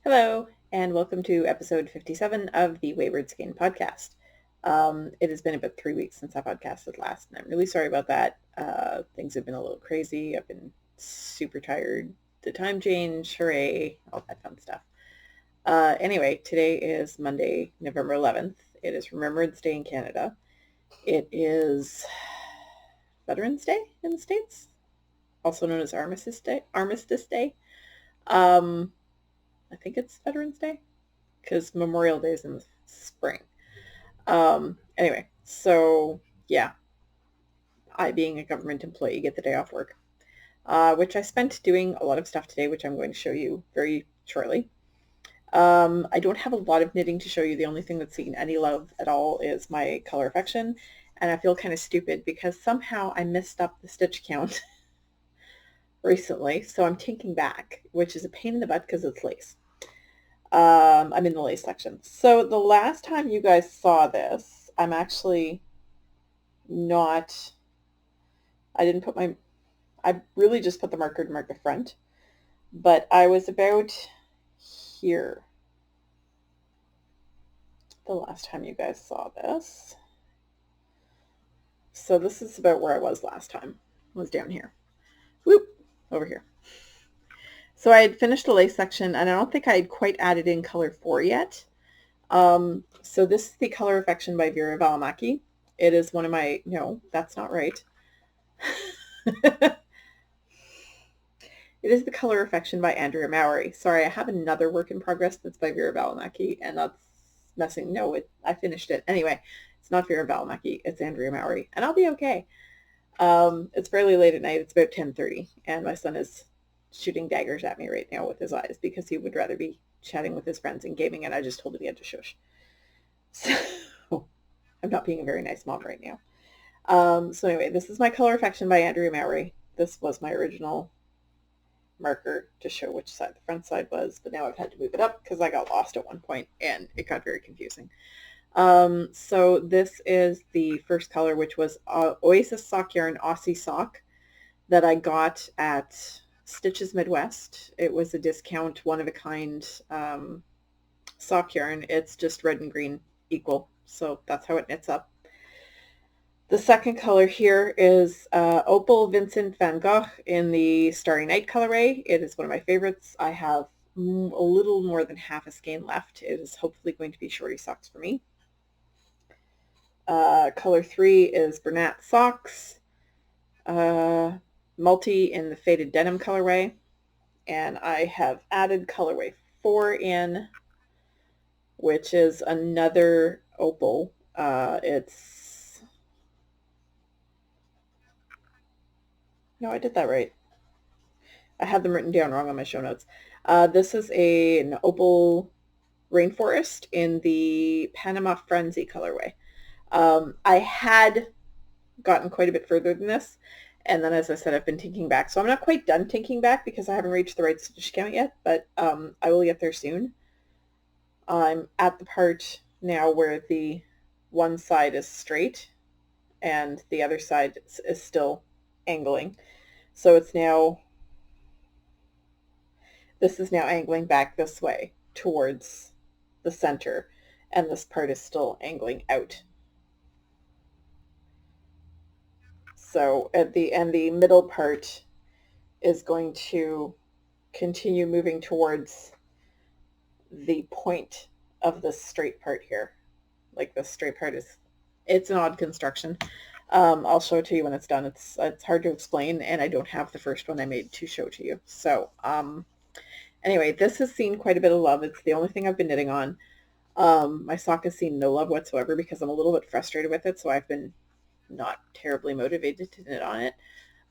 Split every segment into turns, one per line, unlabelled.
Hello, and welcome to episode 57 of the Wayward Skein podcast. It has been about 3 weeks since I podcasted last, and I'm really sorry about that. Things have been a little crazy. I've been super tired. The time change, hooray, all that fun stuff. Anyway, today is Monday, November 11th. It is Remembrance Day in Canada. It is Veterans Day in the States, also known as Armistice Day. I think it's Veterans Day because Memorial Day is in the spring. Anyway, so yeah, I, being a government employee, get the day off work, which I spent doing a lot of stuff today, which I'm going to show you very shortly. I don't have a lot of knitting to show you. The only thing that's seen any love at all is my color affection, and I feel kind of stupid because somehow I messed up the stitch count recently, so I'm taking back, which is a pain in the butt because it's lace. I'm in the lace section. So the last time you guys saw this, I'm actually not, I really just put the marker to mark the front, but I was about here the last time you guys saw this. So this is about where I was last time. I was down here. Whoop, over here. So I had finished the lace section, and I don't think I had quite added in color 4 yet. So this is the Color Affection by Vera Valimaki. It is one of my, no, that's not right. It is the Color Affection by Andrea Mowry. Sorry, I have another work in progress that's by Vera Valimaki, and that's messing, no, I finished it. Anyway, it's not Vera Valimaki, it's Andrea Mowry, and I'll be okay. It's fairly late at night. It's about 10:30, and my son is shooting daggers at me right now with his eyes because he would rather be chatting with his friends and gaming, and I just told him he had to shush. So I'm not being a very nice mom right now. So anyway, this is my Color Affection by Andrea Mowry. This was my original marker to show which side the front side was, but now I've had to move it up because I got lost at one point and it got very confusing. So this is the first color, which was Oasis Sock Yarn Aussie Sock that I got at Stitches Midwest. It was a discount, one-of-a-kind sock yarn. It's just red and green equal, so that's how it knits up. The second color here is Opal Vincent van Gogh in the Starry Night colorway. It is one of my favorites. I have a little more than half a skein left. It is hopefully going to be shorty socks for me. Color 3 is Bernat Socks, multi in the Faded Denim colorway, and I have added colorway 4 in, which is another opal. No, I did that right. I had them written down wrong on my show notes. This is an opal rainforest in the Panama Frenzy colorway. I had gotten quite a bit further than this, and then, as I said, I've been tinking back. So I'm not quite done tinking back because I haven't reached the right stitch count yet, but I will get there soon. I'm at the part now where the one side is straight and the other side is still angling. So it's now, this is now angling back this way towards the center, and this part is still angling out. So at the end, the middle part is going to continue moving towards the point of the straight part here. Like the straight part is, it's an odd construction. I'll show it to you when it's done. It's hard to explain, and I don't have the first one I made to show to you. So anyway, this has seen quite a bit of love. It's the only thing I've been knitting on. My sock has seen no love whatsoever because I'm a little bit frustrated with it, so I've been not terribly motivated to knit on it.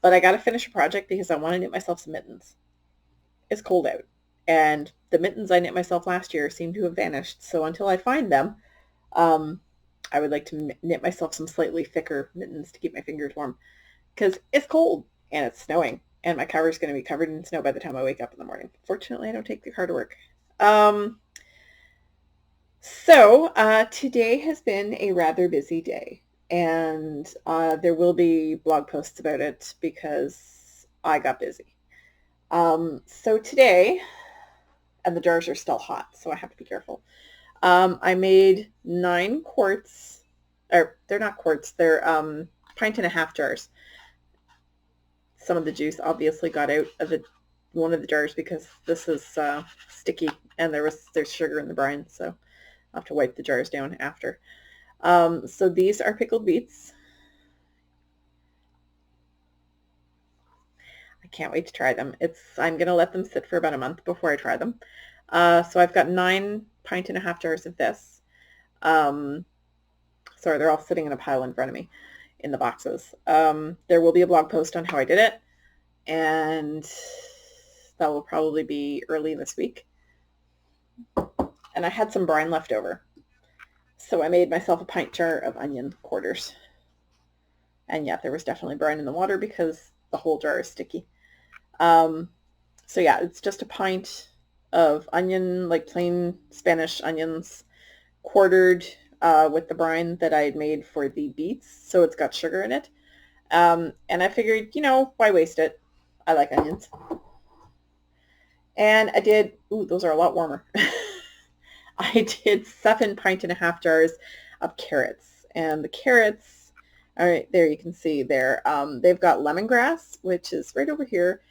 But I got to finish a project because I want to knit myself some mittens. It's cold out, and the mittens I knit myself last year seem to have vanished. So until I find them, I would like to knit myself some slightly thicker mittens to keep my fingers warm because it's cold and it's snowing, and my car is going to be covered in snow by the time I wake up in the morning. Fortunately, I don't take the car to work. So today has been a rather busy day, and there will be blog posts about it because I got busy. So today, and the jars are still hot, so I have to be careful. I made 9 quarts, or they're not quarts, they're pint and a half jars. Some of the juice obviously got out of one of the jars because this is sticky and there's sugar in the brine, so I'll have to wipe the jars down after. So these are pickled beets. I can't wait to try them. I'm going to let them sit for about a month before I try them. So I've got 9 pint and a half jars of this. Sorry, they're all sitting in a pile in front of me in the boxes. There will be a blog post on how I did it, and that will probably be early this week. And I had some brine left over, so I made myself a pint jar of onion quarters. And yeah, there was definitely brine in the water because the whole jar is sticky. So yeah, it's just a pint of onion, like plain Spanish onions, quartered with the brine that I had made for the beets, so it's got sugar in it. And I figured, why waste it? I like onions. And I did, those are a lot warmer. I did 7 pint and a half jars of carrots. And the carrots, all right, there you can see there, they've got lemongrass, which is right over here.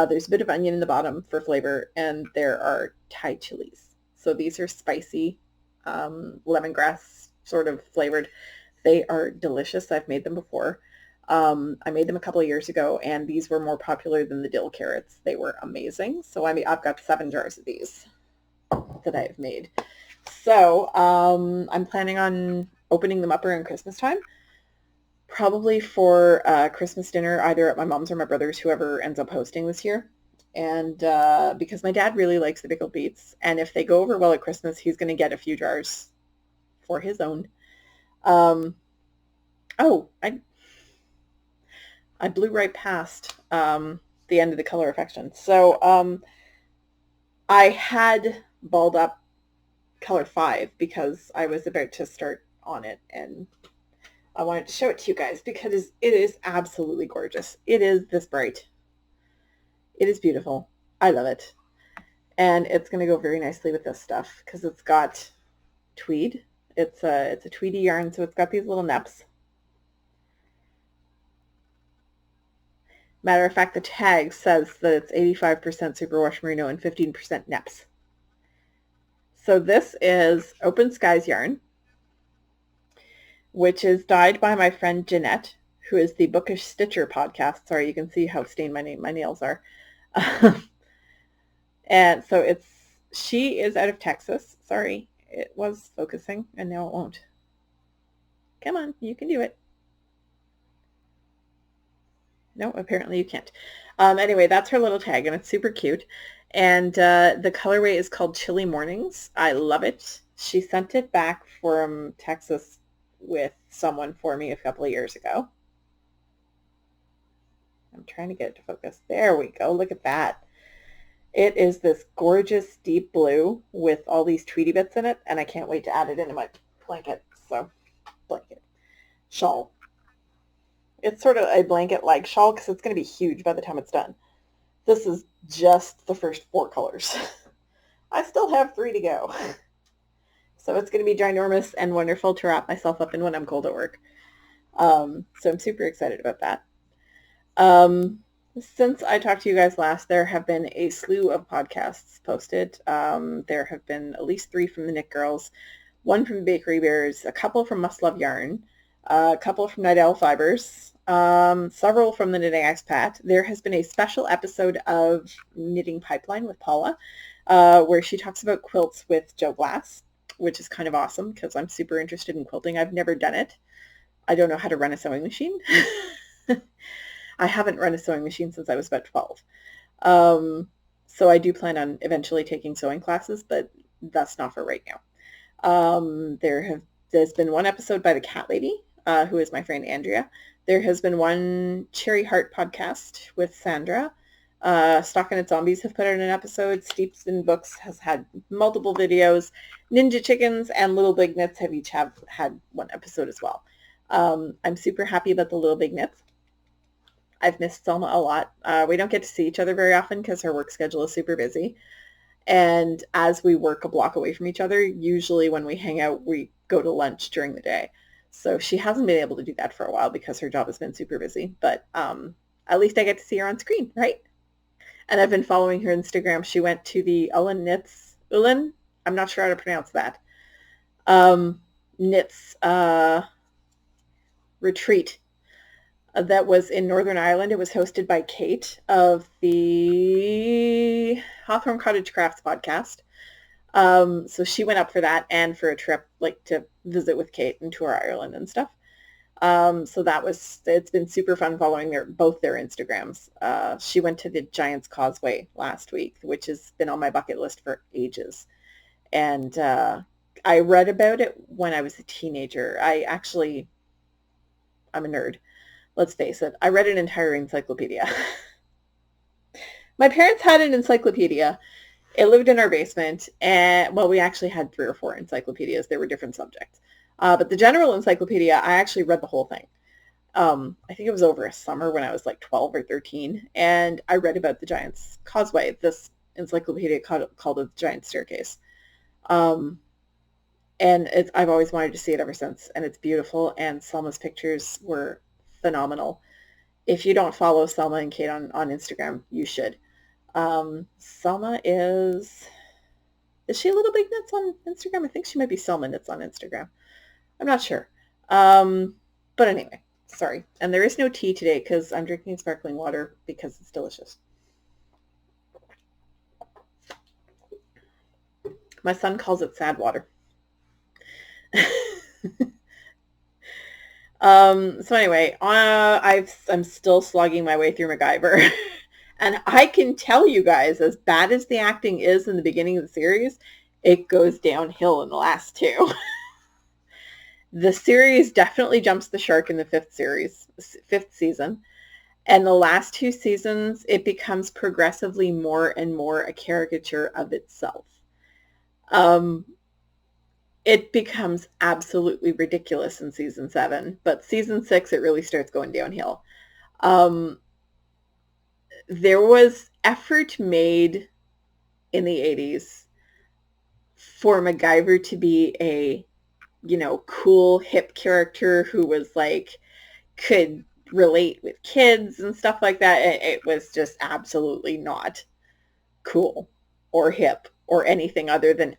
There's a bit of onion in the bottom for flavor, and there are Thai chilies. So these are spicy lemongrass sort of flavored. They are delicious. I've made them before. I made them a couple of years ago, and these were more popular than the dill carrots. They were amazing. So I've got 7 jars of these that I've made. So I'm planning on opening them up around Christmas time. Probably for Christmas dinner, either at my mom's or my brother's, whoever ends up hosting this year. And because my dad really likes the pickled beets, and if they go over well at Christmas, he's going to get a few jars for his own. I blew right past the end of the color affection. So I had balled up color 5 because I was about to start on it, and I wanted to show it to you guys because it is absolutely gorgeous. It is this bright. It is beautiful. I love it. And it's going to go very nicely with this stuff because it's got tweed. It's a tweedy yarn, so it's got these little neps. Matter of fact, the tag says that it's 85% superwash merino and 15% neps. So this is Open Skies yarn, which is dyed by my friend Jeanette, who is the Bookish Stitcher podcast. Sorry, you can see how stained my nails are. And so she is out of Texas. Sorry, it was focusing and now it won't. Come on, you can do it. No, apparently you can't. Anyway, that's her little tag, and it's super cute. And the colorway is called Chilly Mornings. I love it. She sent it back from Texas with someone for me a couple of years ago. I'm trying to get it to focus. There we go. Look at that. It is this gorgeous deep blue with all these tweedy bits in it, and I can't wait to add it into my blanket. So, shawl. It's sort of a blanket-like shawl because it's going to be huge by the time it's done. This is just the first 4 colors. I still have 3 to go. So it's going to be ginormous and wonderful to wrap myself up in when I'm cold at work. So I'm super excited about that. Since I talked to you guys last, there have been a slew of podcasts posted. There have been at least 3 from the Knit Girls, 1 from the Bakery Bears, a couple from Must Love Yarn, a couple from Night Owl Fibers, several from the Knitting Expat. There has been a special episode of Knitting Pipeline with Paula, where she talks about quilts with Joe Glass, which is kind of awesome because I'm super interested in quilting. I've never done it. I don't know how to run a sewing machine. I haven't run a sewing machine since I was about 12. So I do plan on eventually taking sewing classes, but that's not for right now. There's been 1 episode by the Cat Lady, who is my friend Andrea. There has been 1 Cherry Heart podcast with Sandra. Stockin' It Zombies have put out an episode. Steeps in Books has had multiple videos. Ninja Chickens and Little Big Knits have each had 1 episode as well. I'm super happy about the Little Big Knits. I've missed Selma a lot. We don't get to see each other very often because her work schedule is super busy. And as we work a block away from each other, usually when we hang out, we go to lunch during the day. So she hasn't been able to do that for a while because her job has been super busy. But at least I get to see her on screen, right? And I've been following her Instagram. She went to the Ullin, I'm not sure how to pronounce that, knits retreat that was in Northern Ireland. It was hosted by Kate of the Hawthorne Cottage Crafts podcast. So she went up for that and for a trip, like to visit with Kate and tour Ireland and stuff. So it's been super fun following both their Instagrams. She went to the Giant's Causeway last week, which has been on my bucket list for ages. And I read about it when I was a teenager. I'm a nerd. Let's face it. I read an entire encyclopedia. My parents had an encyclopedia. It lived in our basement, and well, we actually had 3 or 4 encyclopedias. There were different subjects. But the general encyclopedia, I actually read the whole thing. I think it was over a summer when I was like 12 or 13, and I read about the Giant's Causeway, this encyclopedia called The Giant Staircase. And I've always wanted to see it ever since, and it's beautiful, and Selma's pictures were phenomenal. If you don't follow Selma and Kate on Instagram, you should. Selma is she a Little Big Knits on Instagram? I think she might be Selma Knits on Instagram. I'm not sure. But anyway, sorry. And there is no tea today because I'm drinking sparkling water because it's delicious. My son calls it sad water. So anyway, I'm still slogging my way through MacGyver. And I can tell you guys, as bad as the acting is in the beginning of the series, it goes downhill in the last 2. The series definitely jumps the shark in the 5th season. And the last 2 seasons, it becomes progressively more and more a caricature of itself. It becomes absolutely ridiculous in season 7, but season 6, it really starts going downhill. There was effort made in the 80s for MacGyver to be a, cool, hip character who was like, could relate with kids and stuff like that. It was just absolutely not cool or hip or anything other than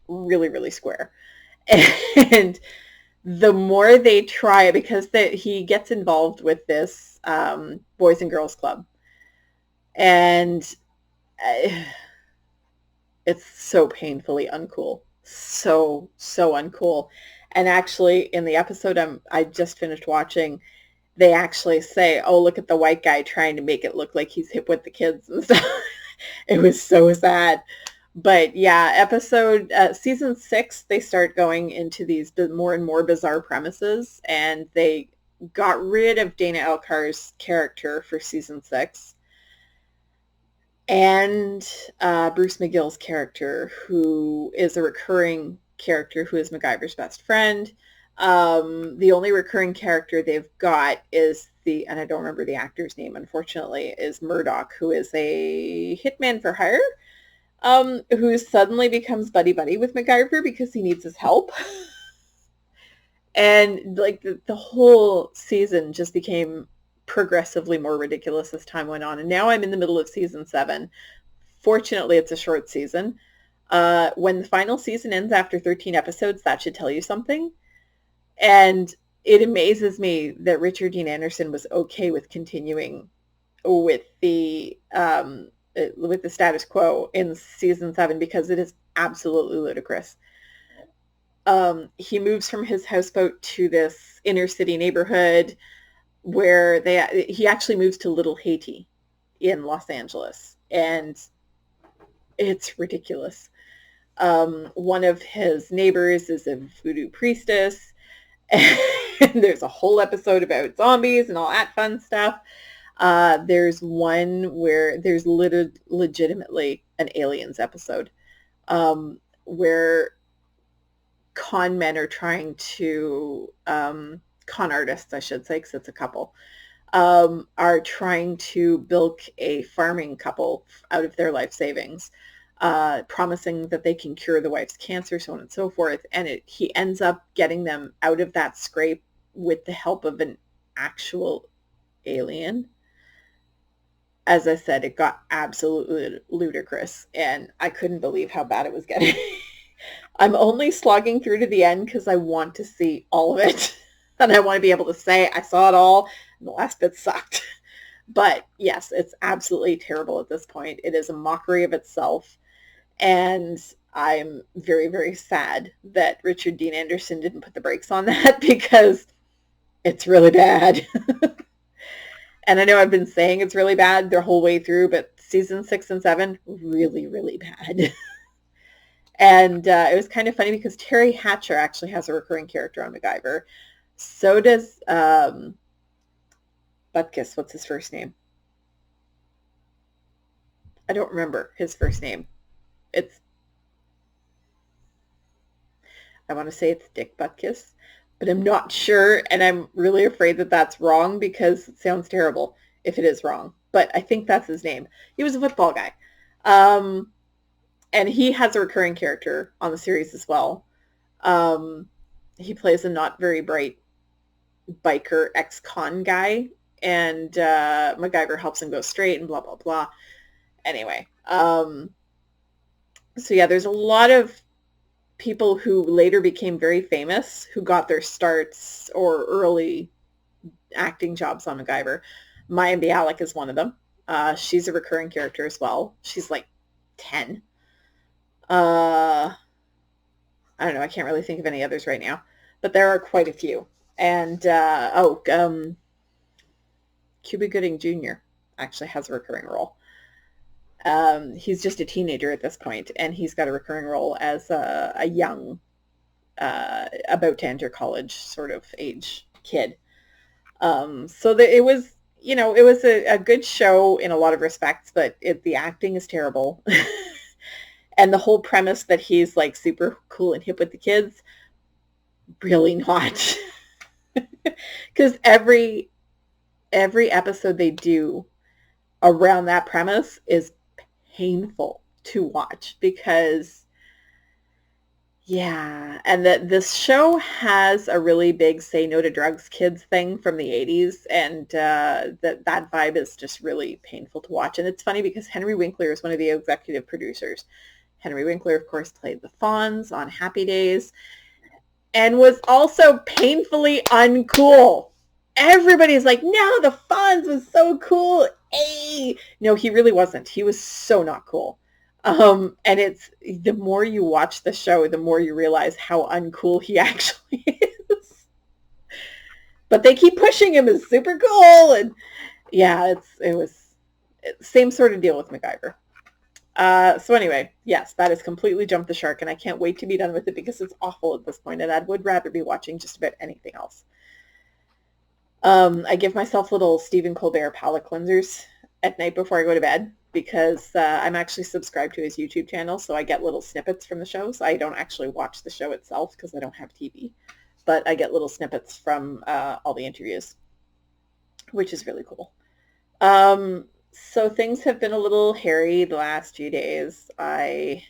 really, really square. And the more they try, because he gets involved with this Boys and Girls Club, and it's so painfully uncool, so uncool. And actually, in the episode I just finished watching, they actually say, "Oh, look at the white guy trying to make it look like he's hip with the kids and stuff." It was so sad. But yeah, season 6, they start going into these more and more bizarre premises, and they got rid of Dana Elkar's character for season 6, and Bruce McGill's character, who is a recurring character who is MacGyver's best friend. The only recurring character they've got is and I don't remember the actor's name, unfortunately, is Murdoch, who is a hitman for hire. Who suddenly becomes buddy-buddy with MacGyver because he needs his help. And like the whole season just became progressively more ridiculous as time went on. And now I'm in the middle of season 7. Fortunately, it's a short season. When the final season ends after 13 episodes, that should tell you something. And it amazes me that Richard Dean Anderson was okay with continuing with the status quo in season 7, because it is absolutely ludicrous. He moves from his houseboat to this inner city neighborhood where he actually moves to Little Haiti in Los Angeles, and it's ridiculous. One of his neighbors is a voodoo priestess, and there's a whole episode about zombies and all that fun stuff. There's one where there's legitimately an aliens episode, where con men are trying to, con artists, I should say, because it's a couple, are trying to bilk a farming couple out of their life savings. promising that they can cure the wife's cancer, so on and so forth. And he ends up getting them out of that scrape with the help of an actual alien. As I said, it got absolutely ludicrous, and I couldn't believe how bad it was getting. I'm only slogging through to the end because I want to see all of it. And I want to be able to say I saw it all, and the last bit sucked. But yes, it's absolutely terrible at this point. It is a mockery of itself. And I'm very, very sad that Richard Dean Anderson didn't put the brakes on that, because it's really bad. And I know I've been saying it's really bad the whole way through, but season 6 and 7, really, really bad. And it was kind of funny because Terry Hatcher actually has a recurring character on MacGyver. So does Butkus. What's his first name? I don't remember his first name. I want to say it's Dick Butkus, but I'm not sure, and I'm really afraid that that's wrong because it sounds terrible if it is wrong. But I think that's his name. He was a football guy. And he has a recurring character on the series as well. He plays a not very bright biker ex-con guy, and MacGyver helps him go straight and blah, blah, blah. Anyway, so yeah, there's a lot of people who later became very famous who got their starts or early acting jobs on MacGyver. Maya Bialik is one of them. She's a recurring character as well. She's like 10. I don't know. I can't really think of any others right now, but there are quite a few. And Cuba Gooding Jr. actually has a recurring role. He's just a teenager at this point, and he's got a recurring role as a young, about to enter college sort of age kid. So it was, it was a good show in a lot of respects, but the acting is terrible. And the whole premise that he's like super cool and hip with the kids, really not. Because every episode they do around that premise is painful to watch, because and this show has a really big say no to drugs kids thing from the 80s, and that vibe is just really painful to watch. And it's funny because Henry Winkler is one of the executive producers. Henry Winkler, of course, played the Fonz on Happy Days and was also painfully uncool. Everybody's like, no, the Fonz was so cool. Hey! No, he really wasn't. He was so not cool. And it's the more you watch the show, the more you realize how uncool he actually is. But they keep pushing him as super cool, and yeah, it was same sort of deal with MacGyver. So anyway, yes, that has completely jumped the shark, and I can't wait to be done with it because it's awful at this point, and I would rather be watching just about anything else. I give myself little Stephen Colbert palate cleansers at night before I go to bed, because I'm actually subscribed to his YouTube channel, so I get little snippets from the shows. I don't actually watch the show itself because I don't have TV, but I get little snippets from all the interviews, which is really cool. So things have been a little hairy the last few days. I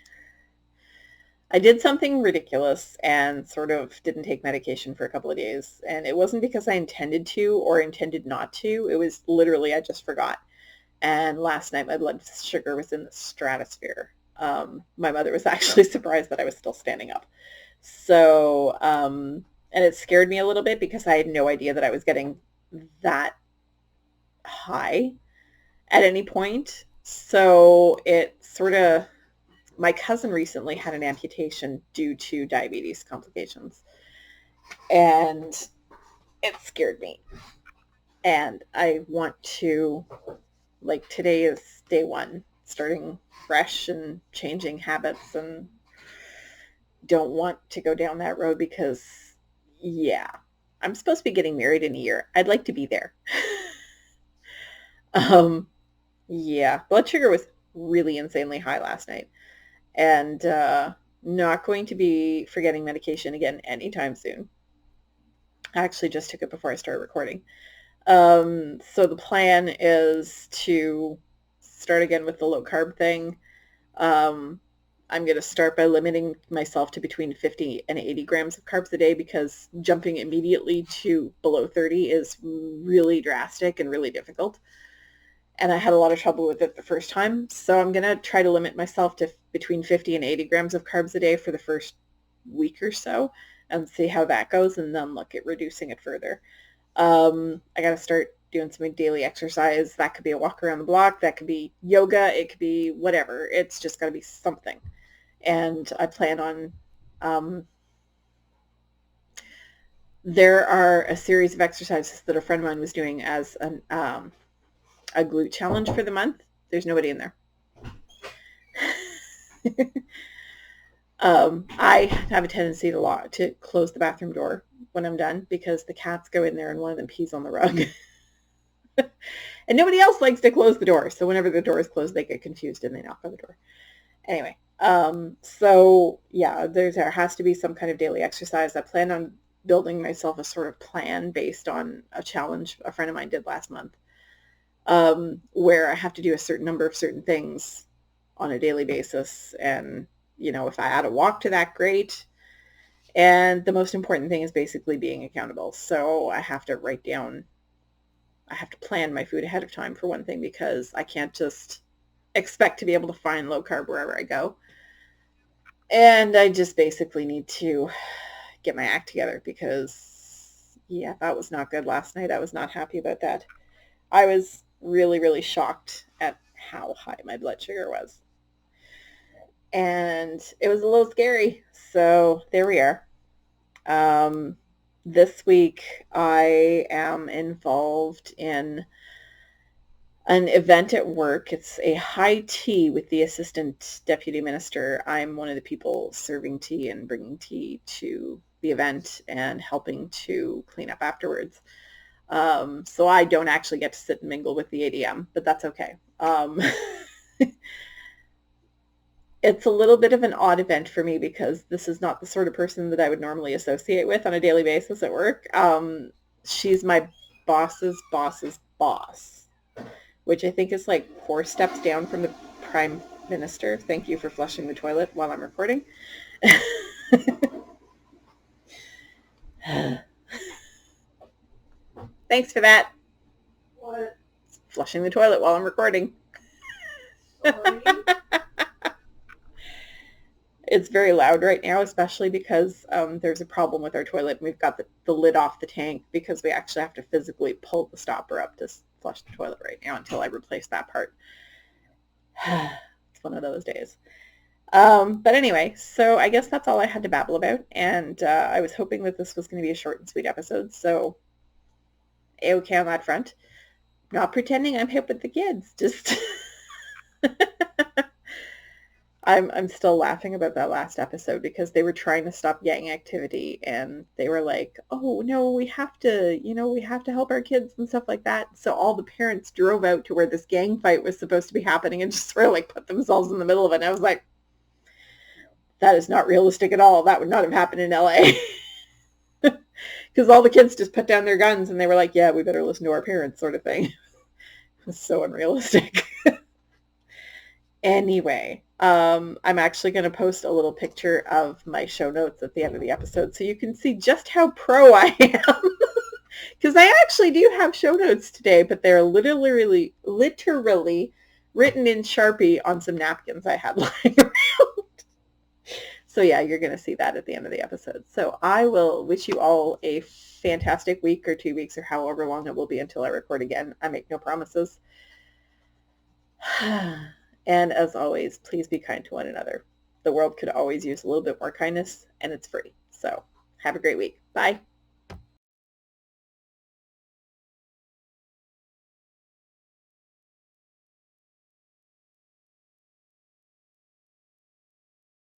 did something ridiculous and sort of didn't take medication for a couple of days. And it wasn't because I intended to or intended not to. It was literally I just forgot. And last night my blood sugar was in the stratosphere. My mother was actually surprised that I was still standing up. So, and it scared me a little bit because I had no idea that I was getting that high at any point. So it sort of, my cousin recently had an amputation due to diabetes complications, and it scared me. And I want to, like, today is day one, starting fresh and changing habits, and don't want to go down that road because, I'm supposed to be getting married in a year. I'd like to be there. Blood sugar was really insanely high last night, and not going to be forgetting medication again anytime soon. I actually just took it before I started recording. So the plan is to start again with the low carb thing. I'm going to start by limiting myself to between 50 and 80 grams of carbs a day because jumping immediately to below 30 is really drastic and really difficult. And I had a lot of trouble with it the first time. So I'm going to try to limit myself to between 50 and 80 grams of carbs a day for the first week or so and see how that goes, and then look at reducing it further. I got to start doing some daily exercise. That could be a walk around the block. That could be yoga. It could be whatever. It's just got to be something. And I plan on, there are a series of exercises that a friend of mine was doing as a glute challenge for the month. There's nobody in there. I have a tendency to close the bathroom door when I'm done because the cats go in there and one of them pees on the rug. And nobody else likes to close the door. So whenever the door is closed, they get confused and they knock on the door. Anyway, so yeah, there has to be some kind of daily exercise. I plan on building myself a sort of plan based on a challenge a friend of mine did last month, where I have to do a certain number of certain things on a daily basis. And, you know, if I add a walk to that, great. And the most important thing is basically being accountable. So I have to I have to plan my food ahead of time for one thing, because I can't just expect to be able to find low carb wherever I go. And I just basically need to get my act together because, yeah, that was not good last night. I was not happy about that. I was really, really shocked at how high my blood sugar was. And it was a little scary. So there we are. This week I am involved in an event at work. It's a high tea with the assistant deputy minister. I'm one of the people serving tea and bringing tea to the event and helping to clean up afterwards. So I don't actually get to sit and mingle with the ADM, but that's okay. It's a little bit of an odd event for me because this is not the sort of person that I would normally associate with on a daily basis at work. She's my boss's boss's boss, which I think is like 4 steps down from the Prime Minister. Thank you for flushing the toilet while I'm recording. Thanks for that.
What?
Flushing the toilet while I'm recording.
Sorry.
It's very loud right now, especially because there's a problem with our toilet. We've got the lid off the tank because we actually have to physically pull the stopper up to flush the toilet right now until I replace that part. It's one of those days. But anyway, so I guess that's all I had to babble about. And I was hoping that this was going to be a short and sweet episode. So A-okay on that front. Not pretending I'm hip with the kids. Just... I'm still laughing about that last episode because they were trying to stop gang activity and they were like, oh no, we have to help our kids and stuff like that. So all the parents drove out to where this gang fight was supposed to be happening and just sort of like put themselves in the middle of it. And I was like, that is not realistic at all. That would not have happened in LA. Because all the kids just put down their guns and they were like, yeah, we better listen to our parents, sort of thing. It was so unrealistic. Anyway, I'm actually going to post a little picture of my show notes at the end of the episode so you can see just how pro I am. Because I actually do have show notes today, but they're literally written in Sharpie on some napkins I had lying around. So yeah, you're going to see that at the end of the episode. So I will wish you all a fantastic week or 2 weeks or however long it will be until I record again. I make no promises. And as always, please be kind to one another. The world could always use a little bit more kindness, and it's free. So have a great week. Bye.